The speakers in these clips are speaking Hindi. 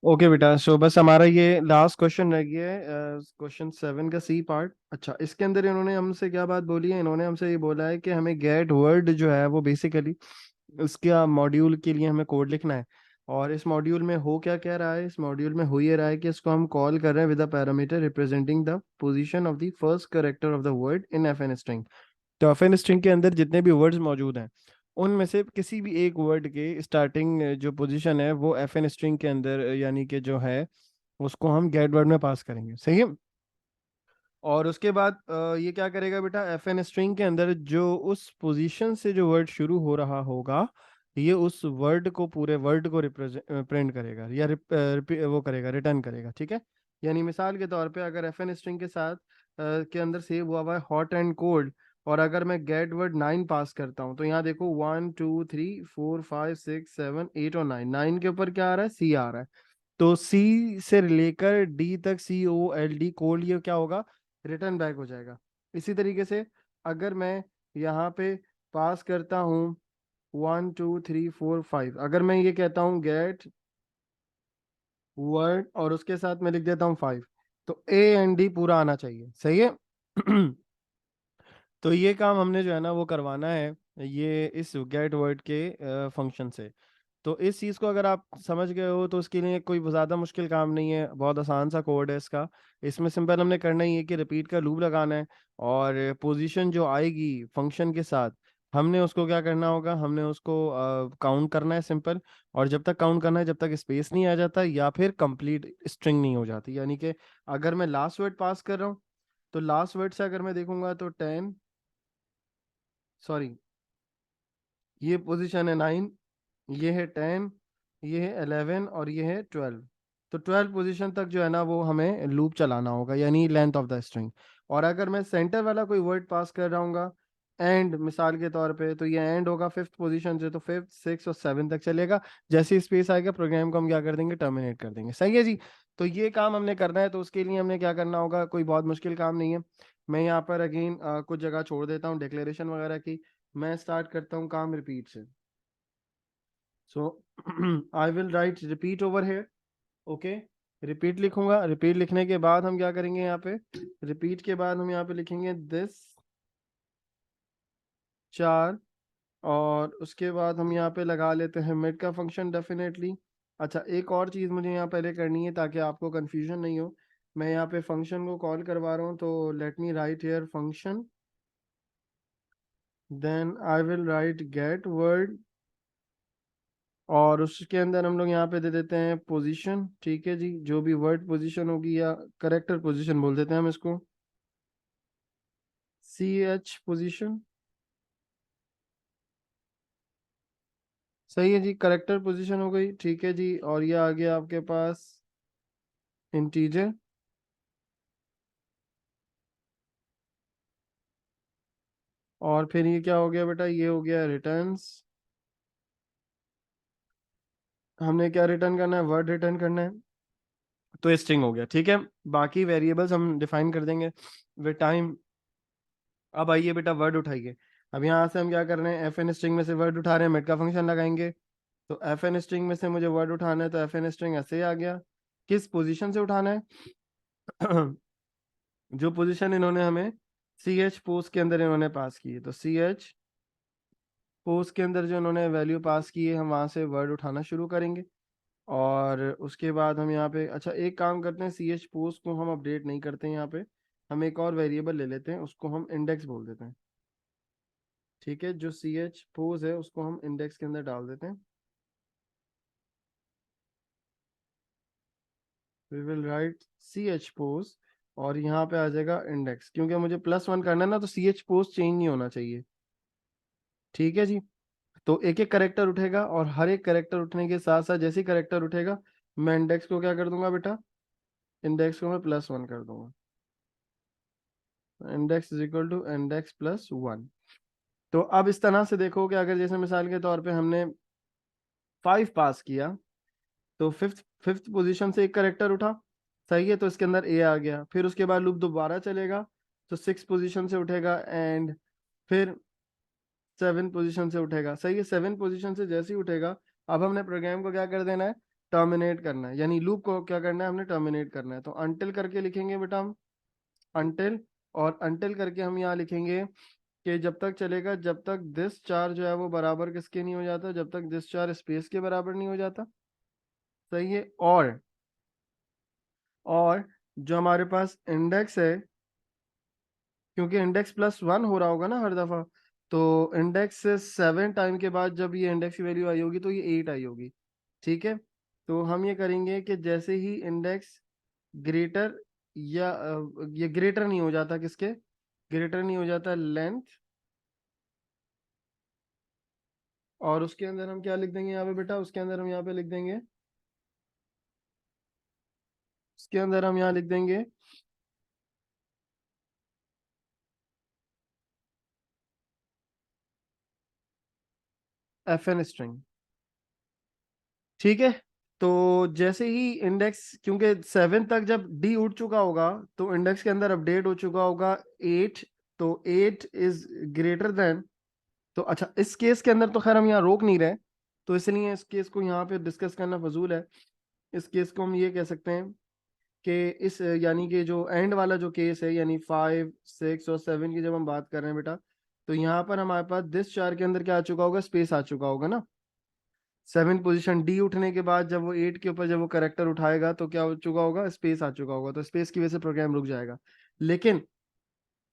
ओके बेटा, सो बस हमारा ये लास्ट क्वेश्चन रह गया है, क्वेश्चन 7 का सी पार्ट। अच्छा, इसके अंदर इन्होंने हमसे क्या बात बोली है? इन्होंने हमसे ये बोला है कि हमें गेट वर्ड जो है वो बेसिकली उसका मॉड्यूल के लिए हमें कोड लिखना है। और इस मॉड्यूल में हो क्या क्या रहा है? इस मॉड्यूल में हो ये रहा है कि इसको हम कॉल कर रहे हैं with a parameter representing the position of the first character of the word in F N string. तो एफ एन स्ट्रिंग के अंदर जितने भी वर्ड्स मौजूद हैं उनमें से किसी भी एक वर्ड के स्टार्टिंग जो पोजीशन है वो एफ एन स्ट्रिंग के अंदर यानी कि जो है उसको हम गेट वर्ड में पास करेंगे। सही है। और उसके बाद ये क्या करेगा बेटा? एफ एन स्ट्रिंग के अंदर जो उस पोजीशन से जो वर्ड शुरू हो रहा होगा ये उस वर्ड को, पूरे वर्ड को रिप्रेजेंट प्रिंट करेगा या वो करेगा, रिटर्न करेगा। ठीक है। यानी मिसाल के तौर पे अगर एफ एन स्ट्रिंग के साथ के अंदर सेव हुआ है हॉट एंड कोल्ड, और अगर मैं गेट वर्ड 9 पास करता हूँ तो यहाँ देखो 1 2 3 4 5 6 7 8 और 9, 9 के ऊपर क्या आ रहा है? सी आ रहा है। तो सी से लेकर डी तक, COLD कोल्ड, ये क्या होगा? रिटर्न बैक हो जाएगा। इसी तरीके से अगर मैं यहाँ पे पास करता हूँ 1 2 3 4 5, अगर मैं ये कहता हूँ गेट वर्ड और उसके साथ मैं लिख देता हूँ 5, तो A एंड D पूरा आना चाहिए। सही है। तो ये काम हमने जो है ना वो करवाना है ये इस गेट वर्ड के फंक्शन से। तो इस चीज़ को अगर आप समझ गए हो तो उसके लिए कोई ज़्यादा मुश्किल काम नहीं है, बहुत आसान सा कोड है इसका। इसमें सिंपल हमने करना ही है कि रिपीट का लूप लगाना है, और पोजीशन जो आएगी फंक्शन के साथ हमने उसको क्या करना होगा? हमने उसको काउंट करना है, सिंपल। और जब तक काउंट करना है जब तक स्पेस नहीं आ जाता या फिर कंप्लीट स्ट्रिंग नहीं हो जाती। यानी कि अगर मैं लास्ट वर्ड पास कर रहा हूँ तो लास्ट वर्ड से अगर मैं देखूंगा तो 10, सॉरी, ये पोजीशन है 9, ये है 10, ये है 11 और ये है 12। तो 12 पोजीशन तक जो है ना वो हमें लूप चलाना होगा, यानी लेंथ ऑफ द स्ट्रिंग। और अगर मैं सेंटर वाला कोई वर्ड पास कर रहा हूँ एंड, मिसाल के तौर पे, तो ये एंड होगा फिफ्थ पोजीशन से, तो फिफ्थ, सिक्स और सेवन तक चलेगा। जैसे स्पेस आएगा प्रोग्राम को हम क्या कर देंगे? टर्मिनेट कर देंगे। सही है जी। तो ये काम हमने करना है, तो उसके लिए हमने क्या करना होगा? कोई बहुत मुश्किल काम नहीं है। मैं यहाँ पर अगेन कुछ जगह छोड़ देता हूँ डिक्लेरेशन वगैरह की। मैं स्टार्ट करता हूँ काम रिपीट से। So I will write repeat over here. Okay. Repeat लिखूंगा। रिपीट लिखने के बाद हम क्या करेंगे? यहाँ पे रिपीट के बाद हम यहाँ पे लिखेंगे दिस 4, और उसके बाद हम यहाँ पे लगा लेते हैं मिड का फंक्शन डेफिनेटली। अच्छा, एक और चीज़ मुझे यहाँ पहले करनी है ताकि आपको कंफ्यूजन नहीं हो। मैं यहाँ पे फंक्शन को कॉल करवा रहा हूँ, तो let me write here function, then I will write get word, और उसके अंदर हम लोग यहाँ पे दे देते हैं पोजीशन। ठीक है जी, जो भी वर्ड पोजीशन होगी या करेक्टर पोजीशन बोल देते हैं हम इसको, CH पोजीशन। सही है जी, करेक्टर पोजीशन हो गई। ठीक है जी, और ये आ गया आपके पास इंटीजर। और फिर ये क्या हो गया बेटा? ये हो गया रिटर्न्स। हमने क्या रिटर्न करना है? वर्ड रिटर्न करना है, तो स्ट्रिंग हो गया। ठीक है। बाकी वेरिएबल्स हम डिफाइन कर देंगे विद टाइम। अब आइए बेटा वर्ड उठाइए। अब यहाँ से हम क्या कर रहे हैं? एफ एन स्ट्रिंग में से वर्ड उठा रहे हैं, मेट का फंक्शन लगाएंगे। तो एफ एन स्ट्रिंग में से मुझे वर्ड उठाना है, तो एफ एन स्ट्रिंग ऐसे ही आ गया। किस पोजीशन से उठाना है? जो पोजीशन इन्होंने हमें सी एच पोस्ट के अंदर इन्होंने पास की है, तो सी एच पोस्ट के अंदर जो इन्होंने वैल्यू पास की है हम वहां से वर्ड उठाना शुरू करेंगे। और उसके बाद हम यहाँ पे, अच्छा एक काम करते हैं, सी एच पोस्ट को हम अपडेट नहीं करते हैं यहाँ पे। हम एक और वेरिएबल ले लेते हैं, उसको हम इंडेक्स बोल देते हैं। ठीक है, जो सी एच पोज है उसको हम इंडेक्स के अंदर डाल देते हैं। We will write C H pos, और यहाँ पे आ जाएगा इंडेक्स, क्योंकि मुझे +1 करना है ना, तो सी एच पोज चेंज नहीं होना चाहिए। ठीक है जी। तो एक एक करेक्टर उठेगा, और हर एक करेक्टर उठने के साथ साथ जैसे ही करेक्टर उठेगा मैं इंडेक्स को क्या कर दूंगा बेटा? इंडेक्स को मैं +1 कर दूंगा। Index is equal to index +1। तो अब इस तरह से देखो कि अगर जैसे मिसाल के तौर पे हमने 5 पास किया, तो फिफ्थ फिफ्थ पोजीशन से एक करेक्टर उठा। सही है, तो इसके अंदर ए आ गया। फिर उसके बाद लूप दोबारा चलेगा, तो 6 पोजीशन से उठेगा, एंड फिर 7 पोजीशन से उठेगा। सही है, 7 पोजीशन से जैसे ही उठेगा अब हमने प्रोग्राम को क्या कर देना है? टर्मिनेट करना है, यानी लूप को क्या करना है, हमने टर्मिनेट करना है। तो अनटिल करके लिखेंगे बेटा हम, अनटिल, और अनटिल करके हम यहाँ लिखेंगे कि जब तक चलेगा जब तक दिस चार जो है वो बराबर किसके नहीं हो जाता, जब तक दिस चार स्पेस के बराबर नहीं हो जाता। सही है। और जो हमारे पास इंडेक्स है, क्योंकि इंडेक्स प्लस वन हो रहा होगा ना हर दफा, तो इंडेक्स से 7 टाइम के बाद जब ये इंडेक्स की वैल्यू आई होगी तो ये 8 आई होगी। ठीक है। तो हम ये करेंगे कि जैसे ही इंडेक्स ग्रेटर या ये ग्रेटर नहीं हो जाता किसके, ग्रेटर नहीं हो जाता लेंथ, और उसके अंदर हम क्या लिख देंगे यहाँ पे बेटा, उसके अंदर हम यहाँ पे लिख देंगे, उसके अंदर हम यहाँ लिख देंगे FN स्ट्रिंग। ठीक है। तो जैसे ही इंडेक्स, क्योंकि 7 तक जब डी उठ चुका होगा तो इंडेक्स के अंदर अपडेट हो चुका होगा 8, तो 8 इज ग्रेटर देन, तो अच्छा इस केस के अंदर तो खैर हम यहाँ रोक नहीं रहे, तो इसलिए इस केस को यहाँ पे डिस्कस करना फजूल है। इस केस को हम ये कह सकते हैं कि इस यानी कि जो एंड वाला जो केस है, यानी 5, 6 और 7 की जब हम बात कर रहे हैं बेटा, तो यहाँ पर हमारे पास दिस चार के अंदर क्या आ चुका होगा, स्पेस आ चुका होगा ना। 7 पोजीशन डी उठने के बाद जब वो 8 के ऊपर जब वो करेक्टर उठाएगा तो क्या हो चुका होगा, स्पेस आ चुका होगा, तो स्पेस की वजह से प्रोग्राम रुक जाएगा। लेकिन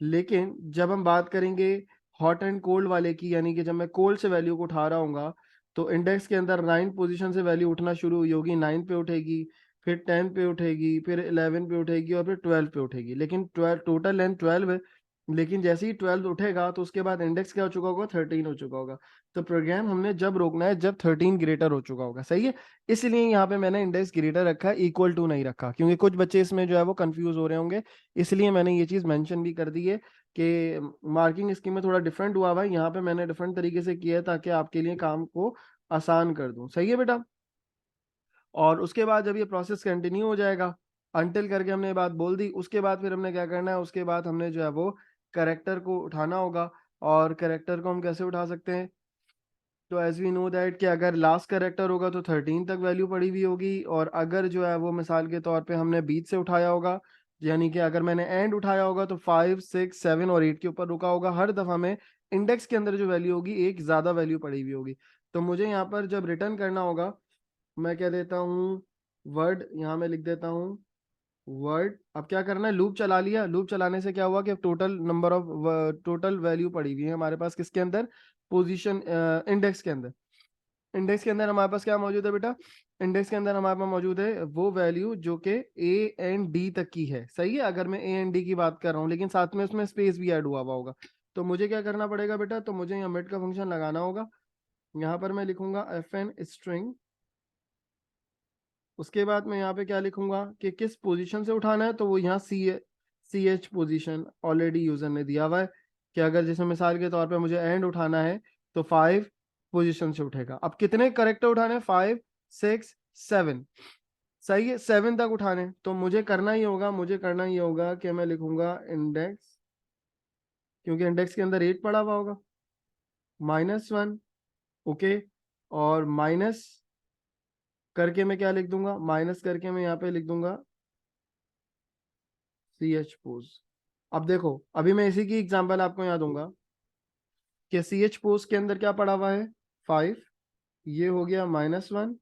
लेकिन जब हम बात करेंगे हॉट एंड कोल्ड वाले की, यानी कि जब मैं कोल्ड से वैल्यू को उठा रहा हूँ, तो इंडेक्स के अंदर 9 पोजीशन से वैल्यू उठना शुरू हुई होगी, 9 पे उठेगी, फिर 10 पे उठेगी, फिर 11 पे उठेगी, और फिर 12 पे उठेगी, लेकिन 12 टोटल लेंथ 12 है। लेकिन जैसे ही 12 उठेगा तो उसके बाद इंडेक्स क्या हो चुका होगा, 13 हो चुका होगा। तो प्रोग्राम हमने जब रोकना है जब 13 ग्रेटर हो चुका होगा। सही है। इसलिए यहाँ पे मैंने इंडेक्स ग्रेटर रखा है, इक्वल टू नहीं रखा, क्योंकि कुछ बच्चे इसमें जो है वो कंफ्यूज हो रहे होंगे, इसलिए मैंने ये चीज मेंशन भी कर दी है कि मार्किंग स्कीम में थोड़ा डिफरेंट हुआ हुआ है, यहाँ पे मैंने डिफरेंट तरीके से किया है ताकि आपके लिए काम को आसान कर दूं। सही है बेटा। और उसके बाद जब ये प्रोसेस कंटिन्यू हो जाएगा, अनटिल करके हमने ये बात बोल दी, उसके बाद फिर हमने क्या करना है, उसके बाद हमने जो है वो करेक्टर को उठाना होगा। और करेक्टर को हम कैसे उठा सकते हैं, तो एज वी नो दैट कि अगर लास्ट करेक्टर होगा तो 13 तक वैल्यू पड़ी हुई होगी, और अगर जो है वो मिसाल के तौर पे हमने बीच से उठाया होगा, यानी कि अगर मैंने एंड उठाया होगा तो 5, 6, 7 और 8 के ऊपर रुका होगा, हर दफा में इंडेक्स के अंदर जो वैल्यू होगी एक ज्यादा वैल्यू पड़ी हुई होगी। तो मुझे यहाँ पर जब रिटर्न करना होगा, मैं क्या देता हूँ, वर्ड, यहाँ मैं लिख देता हूँ वर्ड। अब क्या करना है, लूप चला लिया, लूप चलाने से क्या हुआ कि total number of, total value पड़ी हुई है हमारे पास किसके अंदर, पोजीशन इंडेक्स के अंदर। इंडेक्स के अंदर हमारे पास क्या मौजूद है बेटा, इंडेक्स के अंदर हमारे पास मौजूद है वो वैल्यू जो कि ए एंड डी तक की है। सही है, अगर मैं ए एंड डी की बात कर रहा हूँ, लेकिन साथ में उसमें स्पेस भी ऐड हुआ हुआ होगा। तो मुझे क्या करना पड़ेगा बेटा, तो मुझे यहाँ मेट का फंक्शन लगाना होगा। यहाँ पर मैं लिखूंगा एफ एन स्ट्रिंग, उसके बाद मैं यहाँ पे क्या लिखूंगा कि किस पोजीशन से उठाना है, तो वो यहाँ C H position already user ने दिया हुआ है कि अगर जैसे मिसाल के तौर पे मुझे एंड उठाना है तो 5 पोजीशन से उठेगा। अब कितने करेक्टर उठाने, 5, 6, 7। सही है, 7 तक उठाने, तो मुझे करना ही होगा, मुझे करना ही होगा कि मैं लिखूंगा इंडेक्स, क्योंकि इंडेक्स के अंदर 8 पड़ा हुआ होगा, -1। ओके। और माइनस करके मैं क्या लिख दूंगा, माइनस करके मैं यहाँ पे लिख दूंगा सी एच पोज। अब देखो, अभी मैं इसी की एग्जांपल आपको यहाँ दूंगा कि सी एच पोज के अंदर क्या पड़ा हुआ है, 5, ये हो गया -1,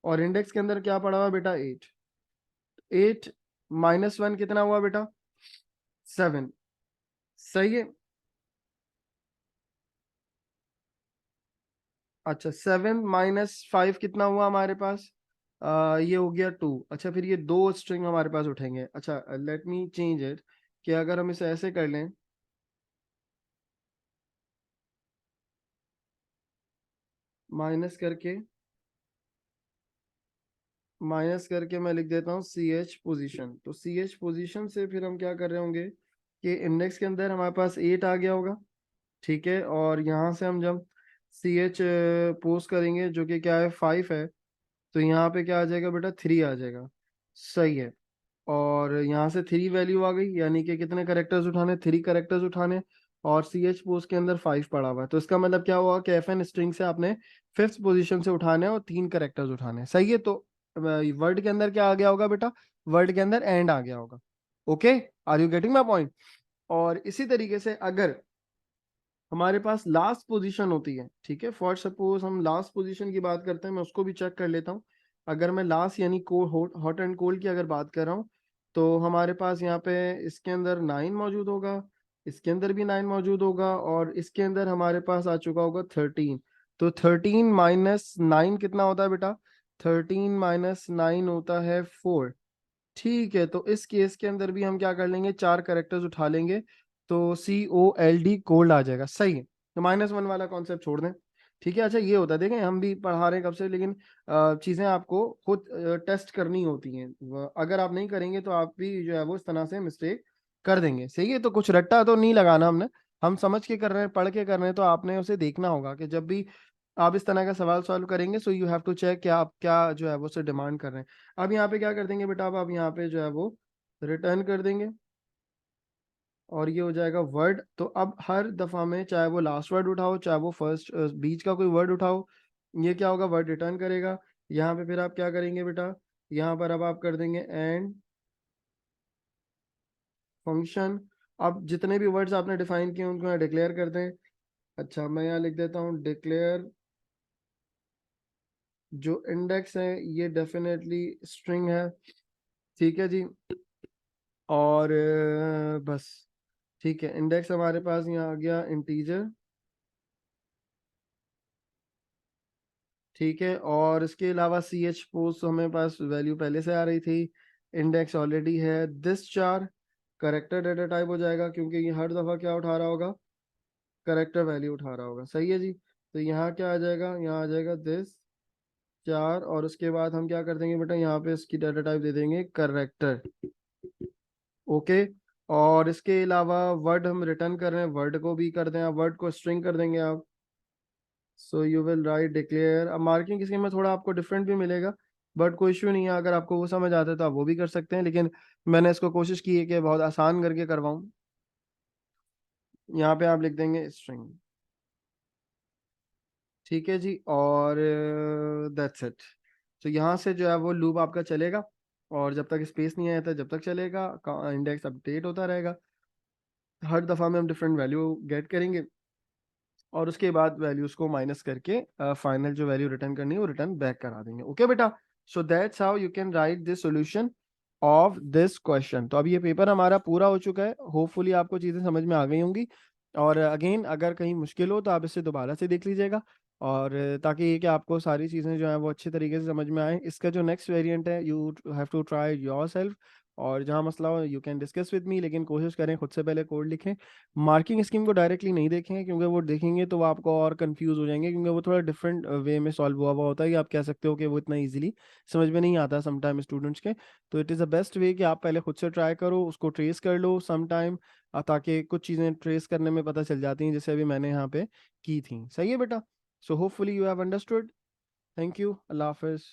और इंडेक्स के अंदर क्या पड़ा हुआ है बेटा, 8। 8 -1 कितना हुआ बेटा, 7। सही है। अच्छा, 7 - 5 कितना हुआ हमारे पास, ये हो गया 2। अच्छा, फिर ये दो स्ट्रिंग हमारे पास उठेंगे। अच्छा, लेट मी चेंज इट, कि अगर हम इसे ऐसे कर लें, माइनस करके, माइनस करके मैं लिख देता हूँ सी एच पोजिशन। तो सी एच पोजिशन से फिर हम क्या कर रहे होंगे कि इंडेक्स के अंदर हमारे पास 8 आ गया होगा। ठीक है। और यहाँ से हम जब सी एच पोस्ट करेंगे जो कि क्या है, 5 है, तो यहाँ पे क्या आ जाएगा बेटा, 3 आ जाएगा। सही है। और यहाँ से 3 वैल्यू आ गई, यानी कि कितने करेक्टर्स उठाने, 3 करेक्टर्स उठाने, और सी एच पोस्ट के अंदर 5 पड़ा हुआ है, तो इसका मतलब क्या हुआ कि एफ एन स्ट्रिंग से आपने 5th पोजीशन से उठाने हैं और 3 करेक्टर्स उठाने हैं। सही है। तो वर्ड के अंदर क्या आ गया होगा बेटा, वर्ड के अंदर एंड आ गया होगा। Okay, are you getting my point? और इसी तरीके से अगर हमारे पास लास्ट पोजीशन होती है, ठीक है, फॉर सपोज हम लास्ट पोजीशन की बात करते हैं, मैं उसको भी चेक कर लेता हूँ। अगर मैं लास्ट यानी हॉट एंड कोल्ड की अगर बात कर रहा हूँ, तो हमारे पास यहाँ पे इसके अंदर 9 मौजूद होगा, इसके अंदर भी 9 मौजूद होगा, और इसके अंदर हमारे पास आ चुका होगा 13। तो 13 - 9 कितना होता है बेटा? 13 - 9 होता है 4। ठीक है, तो इस केस के अंदर भी हम क्या कर लेंगे, 4 कैरेक्टर्स उठा लेंगे, तो COLD कोल्ड आ जाएगा। सही है, तो -1 वाला कॉन्सेप्ट छोड़ दें। ठीक है, अच्छा ये होता है, देखें हम भी पढ़ा रहे हैं कब से, लेकिन चीज़ें आपको खुद टेस्ट करनी होती हैं। अगर आप नहीं करेंगे तो आप भी जो है वो इस तरह से मिस्टेक कर देंगे। सही है, तो कुछ रट्टा तो नहीं लगाना हमने, हम समझ के कर रहे हैं, पढ़ के कर रहे हैं, तो आपने उसे देखना होगा कि जब भी आप इस तरह का सवाल सॉल्व करेंगे, so you have to check कि आप क्या जो है वो उसे डिमांड कर रहे हैं। अब यहाँ पे क्या कर देंगे बेटा, अब आप यहाँ पे जो है वो रिटर्न कर देंगे, और ये हो जाएगा वर्ड। तो अब हर दफा में चाहे वो लास्ट वर्ड उठाओ, चाहे वो फर्स्ट बीच का कोई वर्ड उठाओ, ये क्या होगा, वर्ड रिटर्न करेगा। यहाँ पे फिर आप क्या करेंगे बेटा, यहाँ पर अब आप कर देंगे एंड फंक्शन। अब जितने भी वर्ड्स आपने डिफाइन किए उनको यहाँ डिक्लेयर कर दें। अच्छा, मैं यहाँ लिख देता हूँ डिक्लेयर, जो इंडेक्स है ये डेफिनेटली स्ट्रिंग है। ठीक है जी, और बस ठीक है, इंडेक्स हमारे पास यहाँ आ गया इंटीजर। ठीक है, और इसके अलावा CH पोस्ट हमें पास वैल्यू पहले से आ रही थी, इंडेक्स ऑलरेडी है। दिस चार करेक्टर डेटा टाइप हो जाएगा, क्योंकि ये हर दफा क्या उठा रहा होगा, करेक्टर वैल्यू उठा रहा होगा। सही है जी, तो यहाँ क्या आ जाएगा, यहाँ आ जाएगा दिस चार, और उसके बाद हम क्या कर देंगे बेटा, यहाँ पे इसकी डाटा टाइप दे देंगे करेक्टर। ओके, और इसके अलावा वर्ड हम रिटर्न कर रहे हैं, वर्ड को भी कर दें, आप वर्ड को स्ट्रिंग कर देंगे आप। So you will write declare. अब मार्किंग स्कीम में थोड़ा आपको डिफरेंट भी मिलेगा, बट कोई इशू नहीं है, अगर आपको वो समझ आता है तो आप वो भी कर सकते हैं, लेकिन मैंने इसको कोशिश की है कि बहुत आसान करके करवाऊं। यहाँ पे आप लिख देंगे स्ट्रिंग। ठीक है जी, और दैट्स इट। तो यहाँ से जो है वो लूप आपका चलेगा, और जब तक स्पेस नहीं आया था जब तक चलेगा, इंडेक्स अपडेट होता रहेगा, हर दफ़ा में हम डिफरेंट वैल्यू गेट करेंगे, और उसके बाद वैल्यूज को माइनस करके फाइनल जो वैल्यू रिटर्न करनी है वो रिटर्न बैक करा देंगे। ओके बेटा, so that's how you can write this solution of this question. तो अब ये पेपर हमारा पूरा हो चुका है, होपफुली आपको चीज़ें समझ में आ गई होंगी, और अगेन अगर कहीं मुश्किल हो तो आप इसे दोबारा से देख लीजिएगा, और ताकि ये कि आपको सारी चीज़ें जो हैं वो अच्छे तरीके से समझ में आए। इसका जो नेक्स्ट वेरिएंट है, you have to try yourself, और जहाँ मसला हो you can discuss with me, लेकिन कोशिश करें खुद से पहले कोड लिखें। मार्किंग स्कीम को डायरेक्टली नहीं देखेंगे, क्योंकि वो देखेंगे तो वो आपको और कंफ्यूज हो जाएंगे, क्योंकि वो थोड़ा डिफरेंट वे में सॉल्व हुआ होता है, कि आप कह सकते हो कि वो इतना इजीली समझ में नहीं आता समटाइम स्टूडेंट्स के। तो it is the best way कि आप पहले खुद से ट्राई करो, उसको ट्रेस कर लो समटाइम, ताकि कुछ चीज़ें ट्रेस करने में पता चल जाती हैं, जैसे अभी मैंने यहाँ पे की थी। सही है बेटा, so hopefully you have understood. Thank you, अल्लाह हाफिज़।